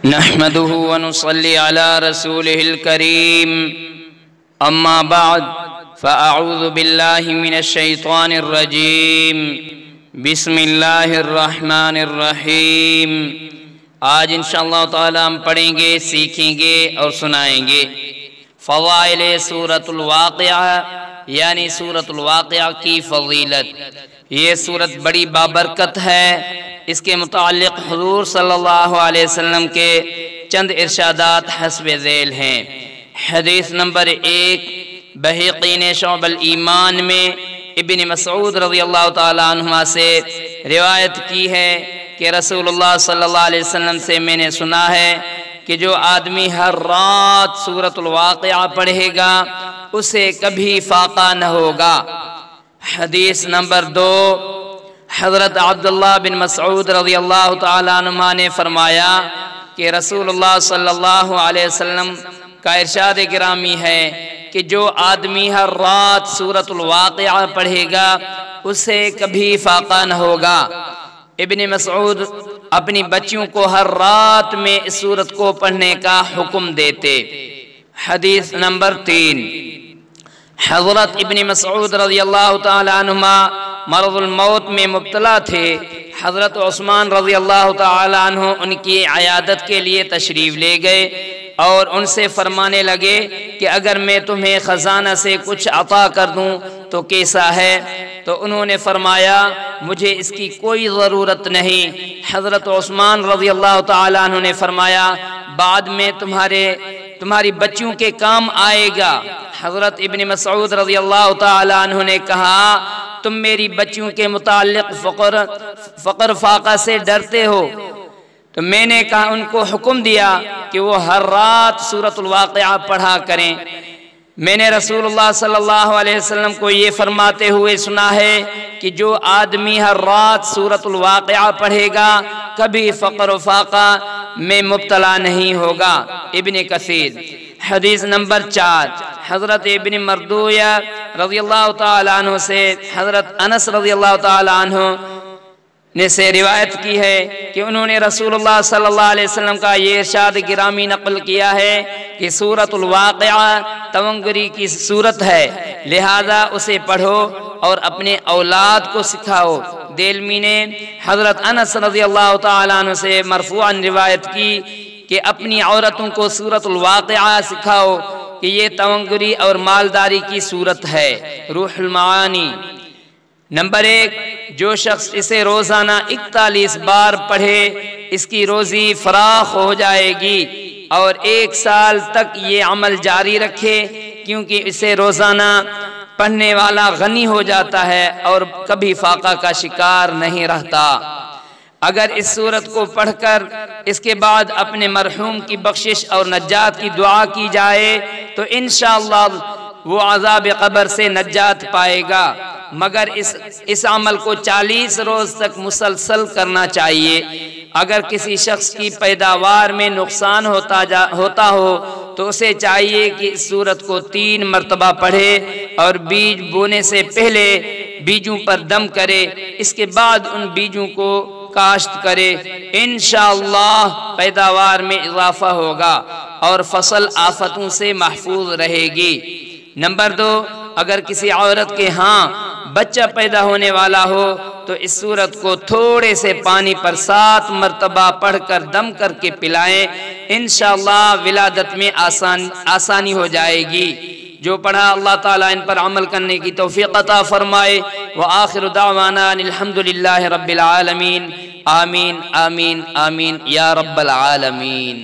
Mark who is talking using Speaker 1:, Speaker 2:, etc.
Speaker 1: نحمده ونصلي على رسوله الكريم اما بعد فاعوذ بالله من الشيطان الرجيم بسم اللہ الرحمن الرحیم۔ آج انشاءاللہ تعالی ہم پڑھیں گے، سیکھیں گے اور سنائیں گے فضائل سورۃ الواقعہ، یعنی سورۃ الواقعہ کی فضیلت۔ یہ سورت بڑی بابرکت ہے۔ اس کے متعلق حضور صلی اللہ علیہ وسلم کے چند ارشادات حسب ذیل ہیں۔ حدیث نمبر 1 بہقی نے شعب الایمان میں ابن مسعود رضی اللہ تعالیٰ عنہ سے روایت کی ہے کہ رسول اللہ صلی اللہ علیہ وسلم سے میں نے سنا ہے کہ جو آدمی ہر رات سورۃ الواقعہ پڑھے گا اسے کبھی فاقہ نہ ہوگا۔ حدیث نمبر 2 حضرت عبداللہ بن مسعود رضی اللہ تعالیٰ عنہ نے فرمایا کہ رسول اللہ صلی اللہ علیہ وسلم کا ارشاد گرامی ہے کہ جو آدمی ہر رات سورۃ الواقعہ پڑھے گا اسے کبھی فاقہ نہ ہوگا۔ ابن مسعود اپنی بچیوں کو ہر رات میں اس سورت کو پڑھنے کا حکم دیتے۔ حدیث نمبر 3 حضرت ابن مسعود رضی اللہ تعالی عنہما مرض الموت میں مبتلا تھے۔ حضرت عثمان رضی اللہ تعالی عنہ ان کی عیادت کے لیے تشریف لے گئے اور ان سے فرمانے لگے کہ اگر میں تمہیں خزانہ سے کچھ عطا کر دوں تو کیسا ہے؟ تو انہوں نے فرمایا مجھے اس کی کوئی ضرورت نہیں۔ حضرت عثمان رضی اللہ تعالی عنہ نے فرمایا بعد میں تمہاری بچیوں کے کام آئے گا۔ حضرت ابن مسعود رضی اللہ تعالی عنہ نے کہا تم میری بچیوں کے متعلق فقر فاقہ سے ڈرتے ہو، تو میں نے کہا ان کو حکم دیا کہ وہ ہر رات سورۃ الواقعہ پڑھا کریں۔ میں نے رسول اللہ صلی اللہ علیہ وسلم کو یہ فرماتے ہوئے سنا ہے کہ جو آدمی ہر رات سورۃ الواقعہ پڑھے گا کبھی فقر و فاقہ میں مبتلا نہیں ہوگا۔ ابن کثیر۔ حدیث نمبر 4 حضرت ابن مردویہ رضی اللہ تعالی عنہ سے حضرت انس رضی اللہ تعالی عنہ نے سے روایت کی ہے کہ انہوں نے رسول اللہ صلی اللہ علیہ وسلم کا یہ ارشاد گرامی نقل کیا ہے کہ سورۃ الواقعہ تونگری کی سورت ہے، لہذا اسے پڑھو اور اپنے اولاد کو سکھاؤ۔ دیلمی نے حضرت انس رضی اللہ تعالی عنہ سے مرفوعاً روایت کی کہ اپنی عورتوں کو سورۃ الواقعہ سکھاؤ کہ یہ تونگری اور مالداری کی صورت ہے۔ روح المعانی۔ نمبر 1 جو شخص اسے روزانہ 41 بار پڑھے اس کی روزی فراخ ہو جائے گی اور 1 سال تک یہ عمل جاری رکھے، کیونکہ اسے روزانہ پڑھنے والا غنی ہو جاتا ہے اور کبھی فاقہ کا شکار نہیں رہتا۔ اگر اس سورت کو پڑھ کر اس کے بعد اپنے مرحوم کی بخشش اور نجات کی دعا کی جائے تو انشاءاللہ وہ عذاب قبر سے نجات پائے گا، مگر اس عمل کو 40 روز تک مسلسل کرنا چاہیے۔ اگر کسی شخص کی پیداوار میں نقصان ہوتا ہو تو اسے چاہیے کہ اس سورت کو 3 مرتبہ پڑھے اور بیج بونے سے پہلے بیجوں پر دم کرے، اس کے بعد ان بیجوں کو کاشت کرے، انشاءاللہ پیداوار میں اضافہ ہوگا اور فصل آفتوں سے محفوظ رہے گی۔ نمبر 2 اگر کسی عورت کے ہاں بچہ پیدا ہونے والا ہو تو اس سورت کو تھوڑے سے پانی پر 7 مرتبہ پڑھ کر دم کر کے پلائیں، انشاءاللہ ولادت میں آسانی ہو جائے گی۔ جو پڑھا اللہ تعالیٰ ان پر عمل کرنے کی توفیق عطا فرمائے۔ وآخر دعوانا الحمدللہ رب العالمین۔ آمین آمین آمین یا رب العالمین۔